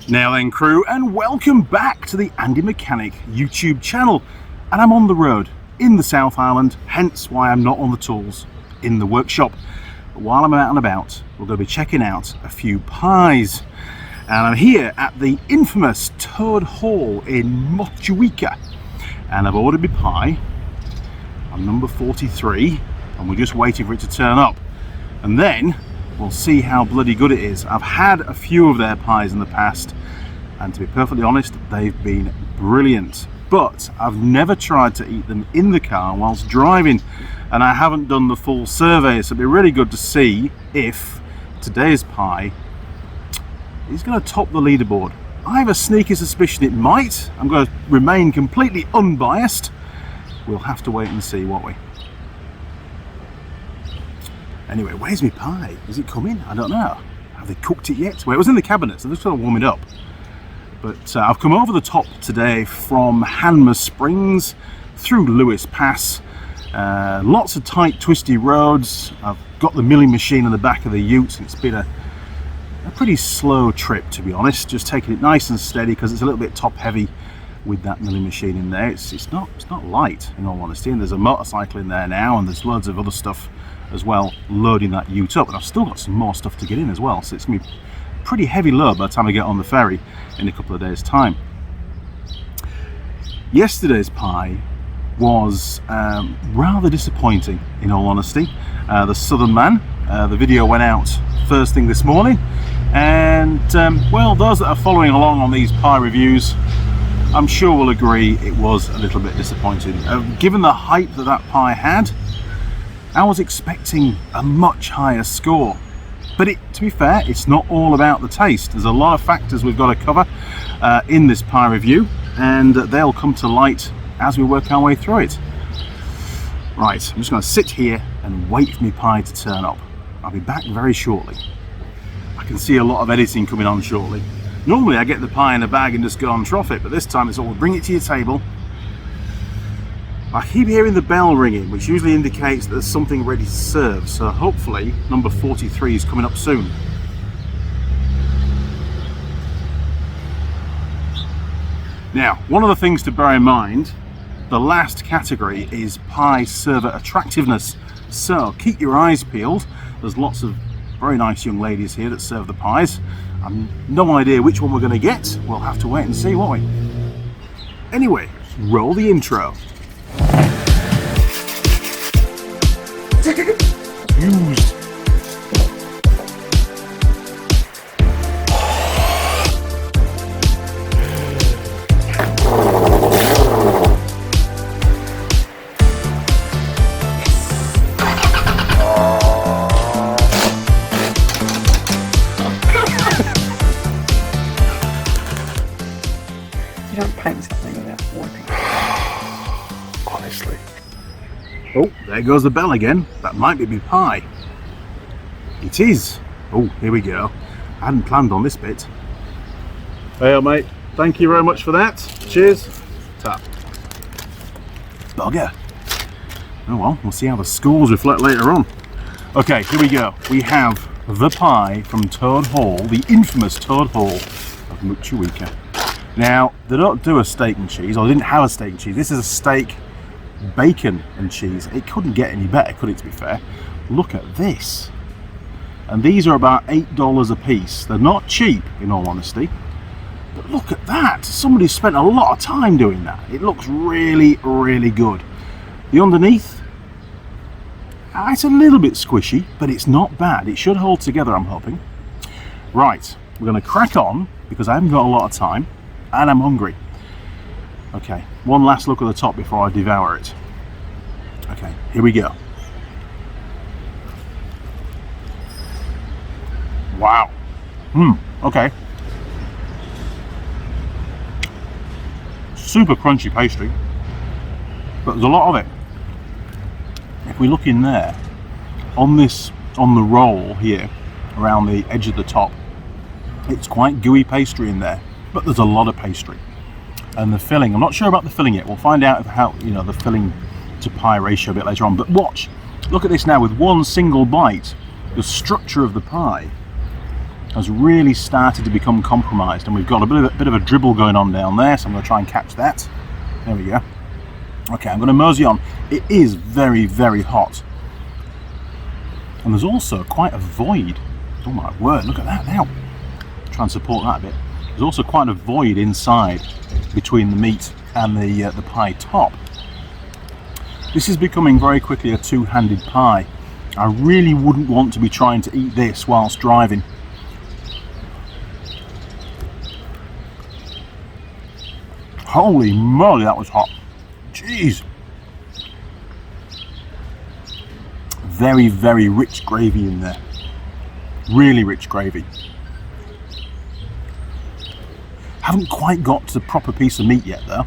Now then, crew, and welcome back to the Andy Mechanic YouTube channel. And I'm on the road in the South Island, hence why I'm not on the tools in the workshop. But while I'm out and about, we're going to be checking out a few pies. And I'm here at the infamous Toad Hall in Motueka. And I've ordered my pie on number 43, and we're just waiting for it to turn up. And then we'll see how bloody good it is. I've had a few of their pies in the past, and to be perfectly honest, they've been brilliant. But I've never tried to eat them in the car whilst driving, and I haven't done the full survey, so it'd be really good to see if today's pie is going to top the leaderboard. I have a sneaky suspicion it might. I'm going to remain completely unbiased. We'll have to wait and see, won't we? Anyway, where's my pie? Is it coming? I don't know. Have they cooked it yet? Well, it was in the cabinet, so they're just going to warm it up. But I've come over the top today from Hanmer Springs through Lewis Pass. Lots of tight, twisty roads. I've got the milling machine in the back of the ute. It's been a pretty slow trip, to be honest. Just taking it nice and steady because it's a little bit top heavy with that milling machine in there. It's not light, in all honesty. And there's a motorcycle in there now, and there's loads of other stuff as well loading that ute up, and I've still got some more stuff to get in as well, so it's gonna be a pretty heavy load by the time I get on the ferry in a couple of days time. Yesterday's pie was rather disappointing, in all honesty. The Southern Man, the video went out first thing this morning, and well, those that are following along on these pie reviews I'm sure will agree it was a little bit disappointing. Given the hype that pie had, I was expecting a much higher score, but to be fair, it's not all about the taste. There's a lot of factors we've got to cover in this pie review, and they'll come to light as we work our way through it. Right, I'm just going to sit here and wait for my pie to turn up. I'll be back very shortly. I can see a lot of editing coming on shortly. Normally I get the pie in a bag and just go and trough it, but this time it's all bring it to your table. I keep hearing the bell ringing, which usually indicates that there's something ready to serve, so hopefully number 43 is coming up soon. Now, one of the things to bear in mind, the last category is pie server attractiveness, so keep your eyes peeled. There's lots of very nice young ladies here that serve the pies. I've no idea which one we're going to get. We'll have to wait and see, won't we? Anyway, roll the intro. Used. You don't paint something without warping. Honestly. Oh, there goes the bell again. That might be my pie. It is. Oh, here we go. I hadn't planned on this bit. Hey, mate. Thank you very much for that. Cheers. Tap. Bugger. Oh well, we'll see how the scores reflect later on. Okay, here we go. We have the pie from Toad Hall, the infamous Toad Hall of Motueka. Now, they don't do a steak and cheese, or they didn't have a steak and cheese. This is a steak, bacon and cheese. It couldn't get any better, could it, to be fair? Look at this. And these are about $8 a piece. They're not cheap, in all honesty. But look at that. Somebody spent a lot of time doing that. It looks really, really good. The underneath, it's a little bit squishy, but it's not bad. It should hold together, I'm hoping. Right, we're going to crack on, because I haven't got a lot of time. And I'm hungry. Okay, one last look at the top before I devour it. Okay, here we go. Wow. Okay. Super crunchy pastry, but there's a lot of it. If we look in there, on the roll here, around the edge of the top, it's quite gooey pastry in there. But there's a lot of pastry, and the filling, I'm not sure about the filling yet. We'll find out how, the filling to pie ratio a bit later on. But watch, look at this now. With one single bite, the structure of the pie has really started to become compromised, and we've got a bit of a dribble going on down there, so I'm going to try and catch that. There we go. Okay, I'm going to mosey on. It is very, very hot. And there's also quite a void. Oh my word, look at that now. Try and support that a bit. There's also quite a void inside between the meat and the pie top. This is becoming very quickly a two-handed pie. I really wouldn't want to be trying to eat this whilst driving. Holy moly, that was hot. Jeez. Very, very rich gravy in there. Really rich gravy. Haven't quite got to the proper piece of meat yet though.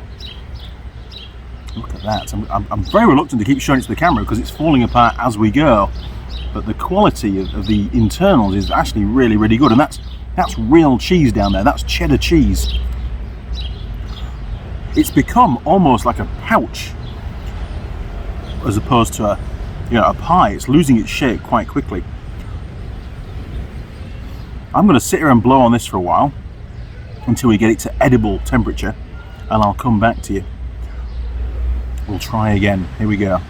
Look at that. I'm very reluctant to keep showing it to the camera because it's falling apart as we go. But the quality of the internals is actually really, really good. And that's real cheese down there. That's cheddar cheese. It's become almost like a pouch as opposed to a pie. It's losing its shape quite quickly. I'm going to sit here and blow on this for a while until we get it to edible temperature, and I'll come back to you. We'll try again. Here we go.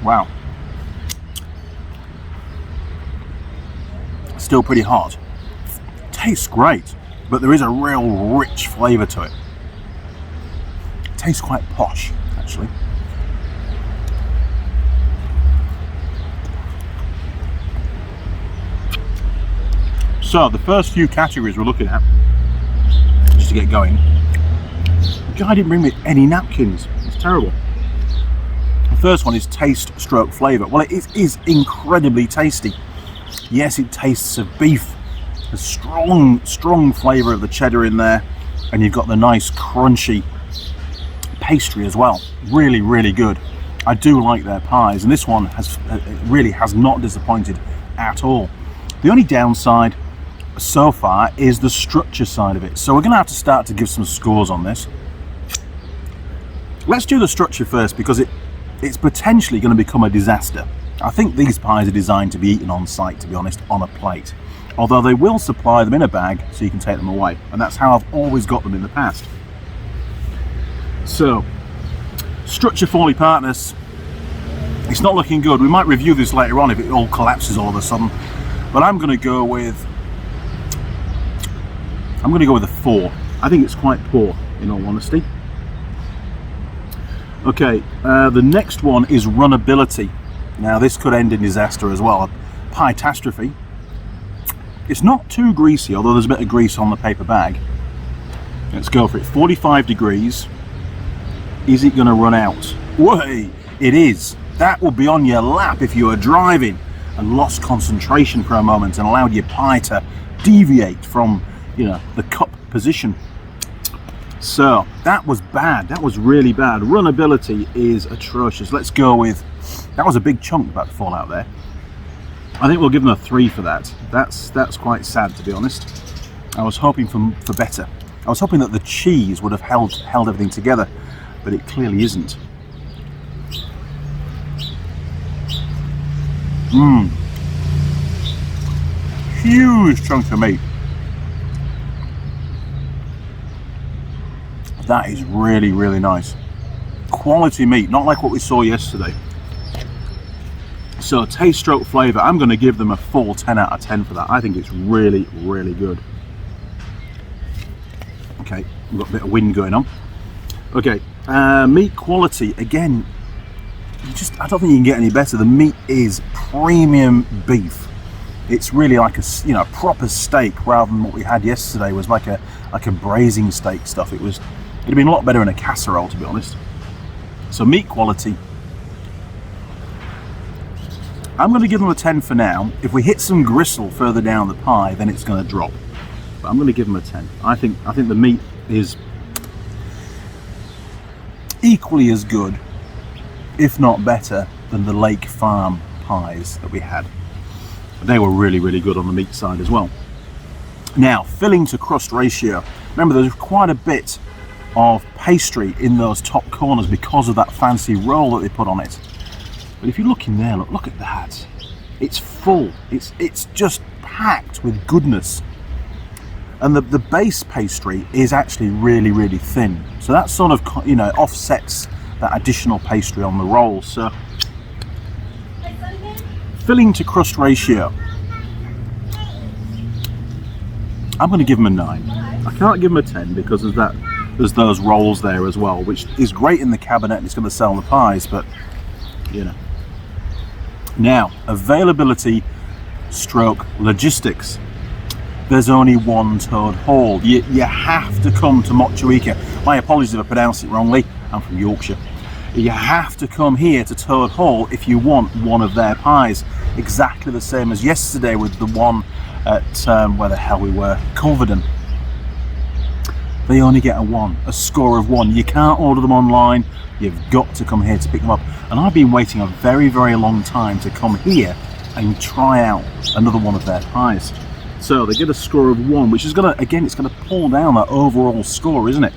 Wow. Still pretty hot. Tastes great, but there is a real rich flavour to it. Tastes quite posh, actually. So the first few categories we're looking at, just to get going. The guy didn't bring me any napkins. It's terrible. The first one is taste stroke flavour. Well, it is incredibly tasty. Yes, it tastes of beef. A strong flavour of the cheddar in there, and you've got the nice crunchy pastry as well. Really, really good. I do like their pies, and this one really has not disappointed at all. The only downside so far is the structure side of it, so we're going to have to start to give some scores on this. Let's do the structure first, because it's potentially going to become a disaster. I think these pies are designed to be eaten on site, to be honest, on a plate. Although they will supply them in a bag so you can take them away, and that's how I've always got them in the past. So, structure falling partners, it's not looking good. We might review this later on if it all collapses all of a sudden, but I'm going to go with a 4. I think it's quite poor, in all honesty. Okay, the next one is runnability. Now this could end in disaster as well. Pie-tastrophe. It's not too greasy, although there's a bit of grease on the paper bag. Let's go for it. 45 degrees. Is it going to run out? Way, it is. That will be on your lap if you were driving and lost concentration for a moment and allowed your pie to deviate from, the cup position. So that was bad. That was really bad. Runnability is atrocious. Let's go with, that was a big chunk about to fall out there. I think we'll give them a 3 for that. That's quite sad, to be honest. I was hoping for better. I was hoping that the cheese would have held everything together, but it clearly isn't. Huge chunk of meat. That is really, really nice. Quality meat, not like what we saw yesterday. So taste stroke flavour, I'm going to give them a full 10 out of 10 for that. I think it's really, really good. Okay, we've got a bit of wind going on. Okay, meat quality, again, I don't think you can get any better. The meat is premium beef. It's really like a proper steak, rather than what we had yesterday was like a braising steak stuff. It'd have been a lot better in a casserole, to be honest. So meat quality, I'm going to give them a 10 for now. If we hit some gristle further down the pie, then it's going to drop. But I'm going to give them a 10. I think the meat is equally as good, if not better, than the Lake Farm pies that we had. They were really, really good on the meat side as well. Now, filling to crust ratio. Remember, there's quite a bit of pastry in those top corners because of that fancy roll that they put on it. But if you look in there, look at that. It's full. It's just packed with goodness. And the base pastry is actually really, really thin. So that sort of, you know, offsets that additional pastry on the roll. So filling to crust ratio, I'm going to give them a 9. I can't give them a 10 because there's those rolls there as well, which is great in the cabinet and it's going to sell the pies, but you know. Now, availability stroke logistics. There's only one Toad Hall. You have to come to Mochuika. My apologies if I pronounced it wrongly. I'm from Yorkshire. You have to come here to Toad Hall if you want one of their pies. Exactly the same as yesterday with the one at, where the hell we were, Culverden. They only get a score of 1. You can't order them online. You've got to come here to pick them up. And I've been waiting a very, very long time to come here and try out another one of their pies. So they get a score of 1, which is going to, again, it's going to pull down that overall score, isn't it?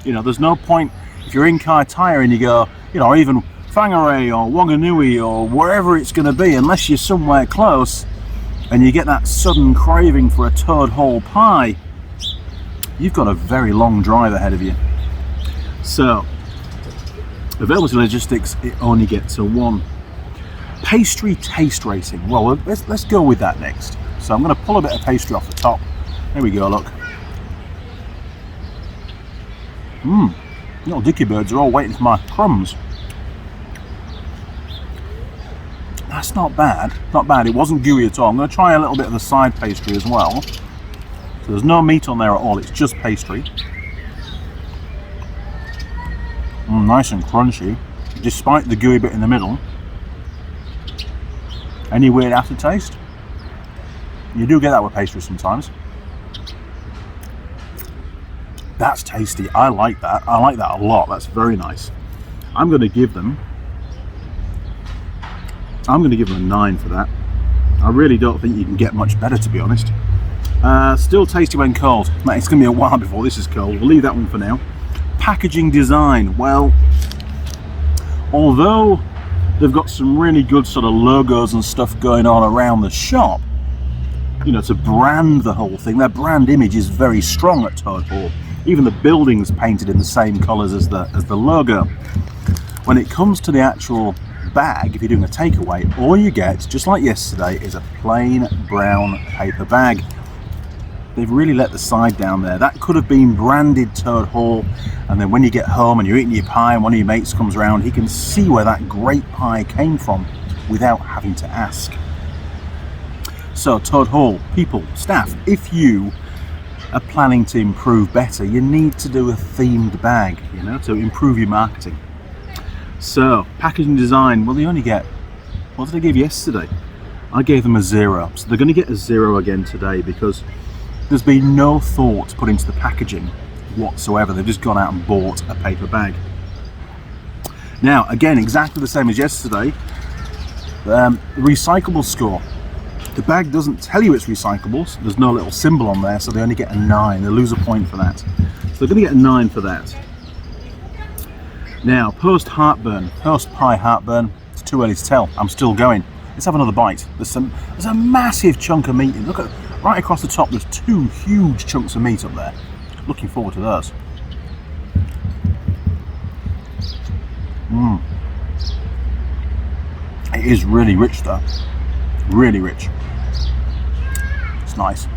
You know, there's no point if you're in Kaitaia and you go, you know, or even Whangarei or Wanganui or wherever it's going to be, unless you're somewhere close and you get that sudden craving for a Toad Hall pie, you've got a very long drive ahead of you. So, availability logistics, it only gets a 1. Pastry taste rating. Well, let's go with that next. So I'm going to pull a bit of pastry off the top. There we go, look. Little dicky birds are all waiting for my crumbs. That's not bad. Not bad. It wasn't gooey at all. I'm going to try a little bit of the side pastry as well. So there's no meat on there at all. It's just pastry. Nice and crunchy, despite the gooey bit in the middle. Any weird aftertaste? You do get that with pastry sometimes. That's tasty. I like that. I like that a lot. That's very nice. I'm going to give them a 9 for that. I really don't think you can get much better, to be honest. Still tasty when cold. Mate, it's going to be a while before this is cold. We'll leave that one for now. Packaging design. Well, although they've got some really good sort of logos and stuff going on around the shop, you know, to brand the whole thing, their brand image is very strong at Toad Hall. Even the building's painted in the same colours as the logo. When it comes to the actual bag, if you're doing a takeaway, all you get, just like yesterday, is a plain brown paper bag. They've really let the side down there. That could have been branded Toad Hall, and then when you get home and you're eating your pie and one of your mates comes around, he can see where that great pie came from without having to ask. So Toad Hall, people, staff, if you are planning to improve better, you need to do a themed bag, you know, to improve your marketing. So, packaging design, well, they only get, what did I give yesterday? I gave them a 0, so they're going to get a 0 again today because there's been no thought put into the packaging whatsoever. They've just gone out and bought a paper bag. Now, again, exactly the same as yesterday, the recyclable score. The bag doesn't tell you it's recyclable, so there's no little symbol on there, so they only get a 9. They lose a point for that. So they're going to get a 9 for that. Now, post pie heartburn, it's too early to tell. I'm still going. Let's have another bite. There's a massive chunk of meat. Look at right across the top. There's 2 huge chunks of meat up there. Looking forward to those. It is really rich though. Really rich. It's nice.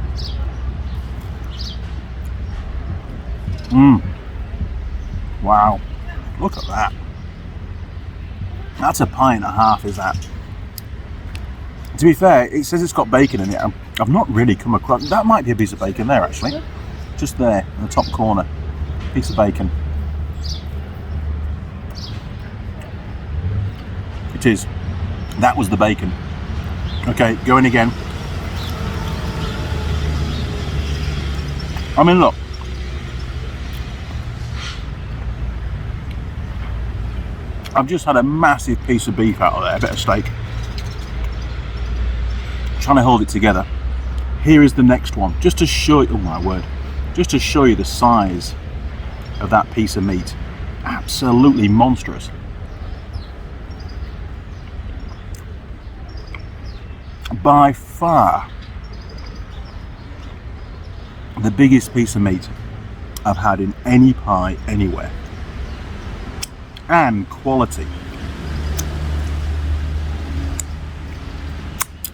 Wow. Look at that. That's a pie and a half, is that? To be fair, it says it's got bacon in it. I've not really come across... That might be a piece of bacon there, actually. Just there, in the top corner. Piece of bacon. It is. That was the bacon. Okay, going again. I mean, look. I've just had a massive piece of beef out of there, a bit of steak. Trying to hold it together. Here is the next one, just to show you, oh my word, just to show you the size of that piece of meat. Absolutely monstrous. by far the biggest piece of meat I've had in any pie anywhere, and quality.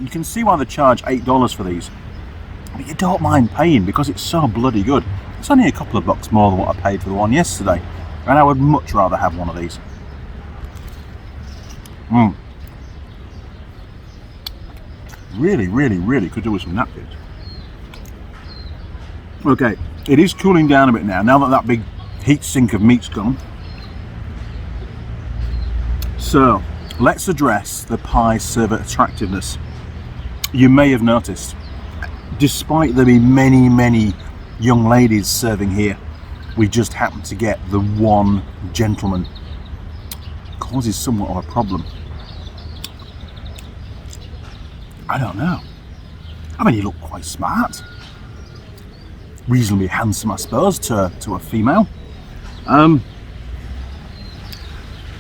You can see why they charge $8 for these, but you don't mind paying because it's so bloody good. It's only a couple of bucks more than what I paid for the one yesterday, and I would much rather have one of these. Really, really, really could do with some napkins. Okay, it is cooling down a bit now that big heat sink of meat's gone. So let's address the pie server attractiveness. You may have noticed, despite there being many young ladies serving here, we just happen to get the one gentleman. Causes somewhat of a problem. I don't know. I mean, you look quite smart. Reasonably handsome, I suppose, to a female. I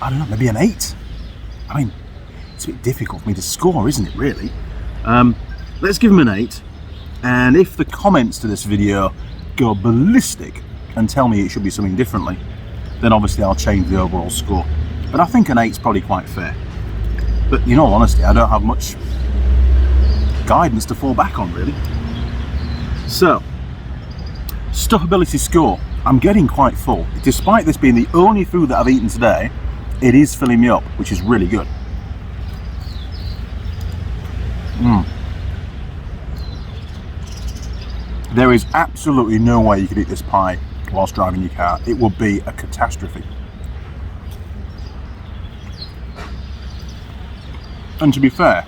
don't know, maybe an 8. I mean, it's a bit difficult for me to score, isn't it, really? Let's give him an 8. And if the comments to this video go ballistic and tell me it should be something differently, then obviously I'll change the overall score. But I think an 8's probably quite fair. But in all honesty, I don't have much guidance to fall back on, really. So, stuffability score. I'm getting quite full. Despite this being the only food that I've eaten today, it is filling me up, which is really good. There is absolutely no way you could eat this pie whilst driving your car. It would be a catastrophe. And to be fair,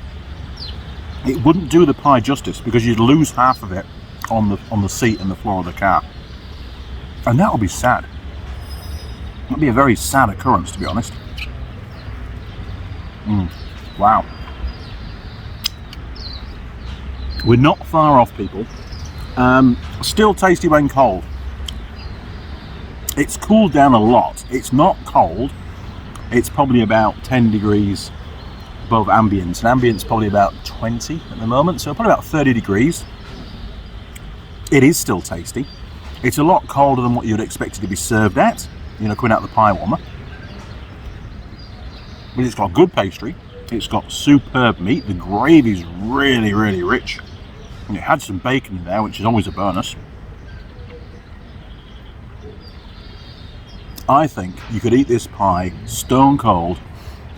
it wouldn't do the pie justice because you'd lose half of it on the seat and the floor of the car, and that would be sad. That'd be a very sad occurrence, to be honest. Wow. We're not far off, people. Still tasty when cold. It's cooled down a lot. It's not cold. It's probably about 10 degrees above ambient, and ambient's probably about 20 at the moment, so probably about 30 degrees. It is still tasty. It's a lot colder than what you'd expect it to be served at, you know, coming out of the pie warmer. But it's got good pastry. It's got superb meat. The gravy's really, really rich. And it had some bacon in there, which is always a bonus. I think you could eat this pie stone cold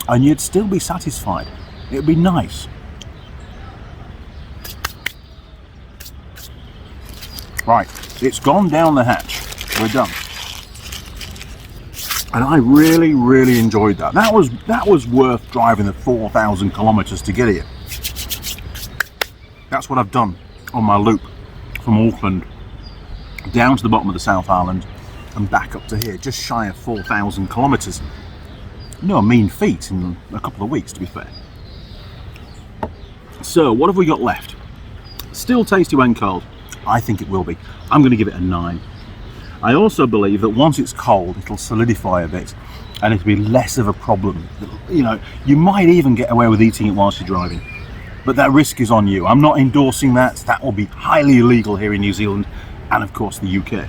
and you'd still be satisfied. It'd be nice. Right, it's gone down the hatch. We're done. And I really, really enjoyed that. That was worth driving the 4,000 kilometers to get here. That's what I've done on my loop from Auckland down to the bottom of the South Island and back up to here, just shy of 4,000 kilometers. No mean feat in a couple of weeks, to be fair. So what have we got left? Still tasty when cold. I think it will be. I'm going to give it a 9. I also believe that once it's cold, it'll solidify a bit and it'll be less of a problem. You know, you might even get away with eating it whilst you're driving, but that risk is on you. I'm not endorsing that. That will be highly illegal here in New Zealand and of course the UK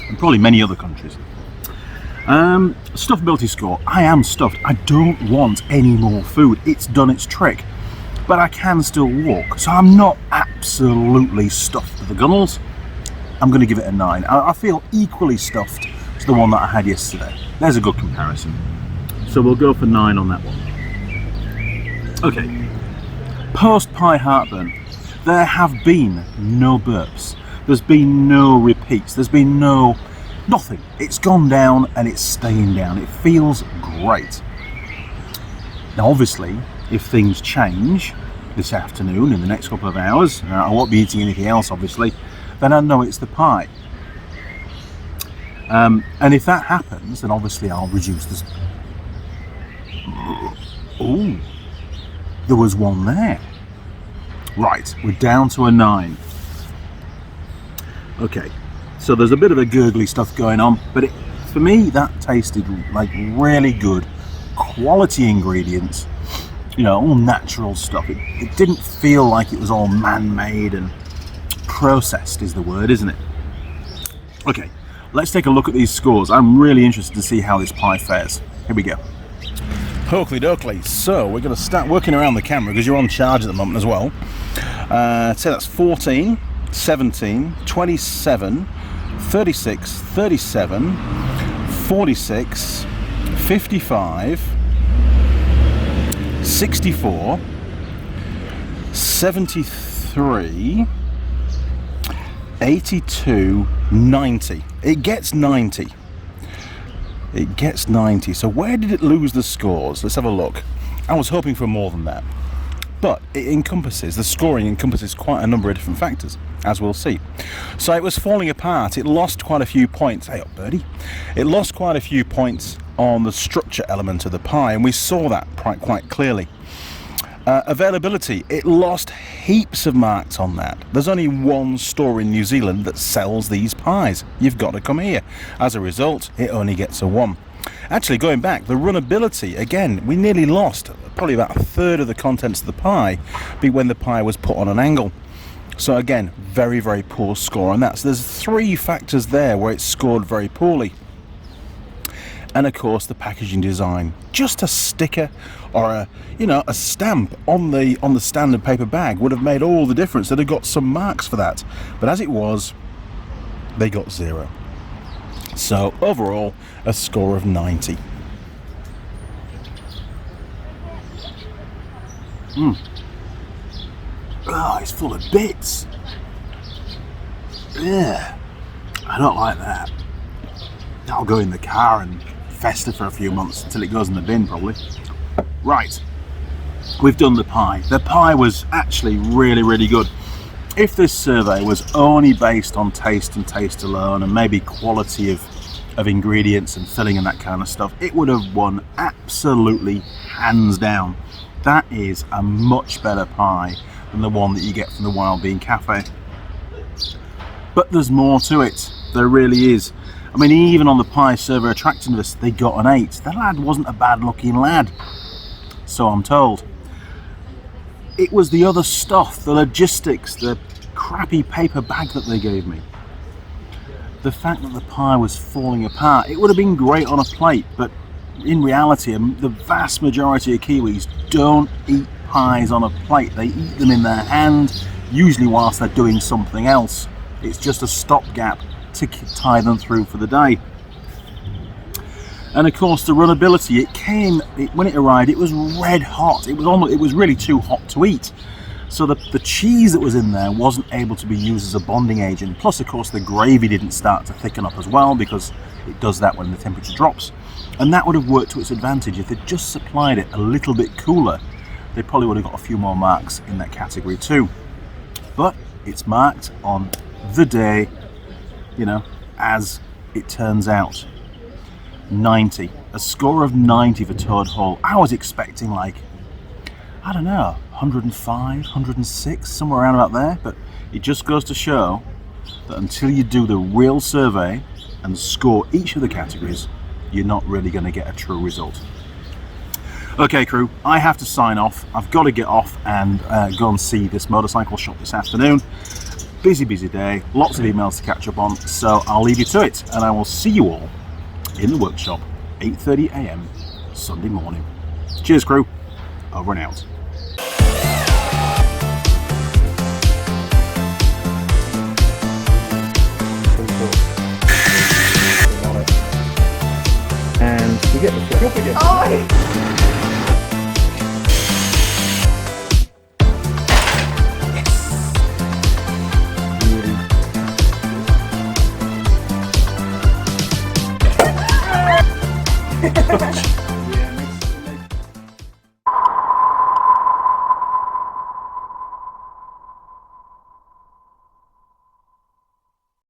and probably many other countries. Stuffability score. I am stuffed. I don't want any more food. It's done its trick, but I can still walk, so I'm not absolutely stuffed to the gunnels. I'm going to give it a 9. I feel equally stuffed to the one that I had yesterday. There's a good comparison. So we'll go for 9 on that one. Okay. Post pie heartburn. There have been no burps. There's been no repeats. There's been nothing. It's gone down and it's staying down. It feels great. Now obviously, if things change this afternoon in the next couple of hours, I won't be eating anything else obviously, then I know it's the pie. And if that happens, then obviously I'll reduce this. Oh, there was one there. Right, we're down to a 9. Okay, so there's a bit of a gurgly stuff going on, but for me that tasted like really good quality ingredients. you know, all natural stuff. It didn't feel like it was all man-made and processed is the word, isn't it? Okay, let's take a look at these scores. I'm really interested to see how this pie fares. Here we go. Oakley dokley. So we're going to start working around the camera because you're on charge at the moment as well. So that's 14, 17, 27, 36, 37, 46, 55, 64, 73, 82, 90. It gets 90. It gets 90. So where did it lose the scores? Let's have a look. I was hoping for more than that. But the scoring encompasses quite a number of different factors, as we'll see. So it was falling apart. It lost quite a few points. Hey up, birdie. It lost quite a few points on the structure element of the pie, and we saw that quite clearly. Availability, it lost heaps of marks on that. There's only one store in New Zealand that sells these pies. You've got to come here. As a result, it only gets a 1. Actually, going back, the runnability, again, we nearly lost probably about a third of the contents of the pie when the pie was put on an angle. So again, very, very poor score on that. So there's 3 factors there where it scored very poorly. And of course the packaging design. Just a sticker or a stamp on the standard paper bag would have made all the difference. They'd have got some marks for that. But as it was, they got 0. So overall, a score of 90. Oh, it's full of bits. Yeah, I don't like that. I'll go in the car and fester for a few months until it goes in the bin, probably. Right, we've done the pie. The pie was actually really, really good. If this survey was only based on taste and taste alone, and maybe quality of ingredients and filling and that kind of stuff, it would have won absolutely hands down. That is a much better pie than the one that you get from the Wild Bean Cafe. But there's more to it. There really is. I mean, even on the pie survey attractiveness, they got an 8. The lad wasn't a bad looking lad, so I'm told. It was the other stuff, the logistics, the crappy paper bag that they gave me. The fact that the pie was falling apart, it would have been great on a plate, but in reality, the vast majority of Kiwis don't eat pies on a plate. They eat them in their hand, usually whilst they're doing something else. It's just a stopgap to tie them through for the day. And of course the runnability, when it arrived, it was red hot. It was really too hot to eat. So the cheese that was in there wasn't able to be used as a bonding agent. Plus, of course, the gravy didn't start to thicken up as well, because it does that when the temperature drops. And that would have worked to its advantage. If they'd just supplied it a little bit cooler, they probably would have got a few more marks in that category too. But it's marked on the day, as it turns out. 90. A score of 90 for Toad Hall. I was expecting 105, 106, somewhere around about there, but it just goes to show that until you do the real survey and score each of the categories, you're not really going to get a true result. Okay, crew, I have to sign off. I've got to get off and go and see this motorcycle shop this afternoon. Busy day, lots of emails to catch up on, so I'll leave you to it, and I will see you all in the workshop, 8:30 a.m. Sunday morning. Cheers, crew. Over and out. And you get the flip again. Oh,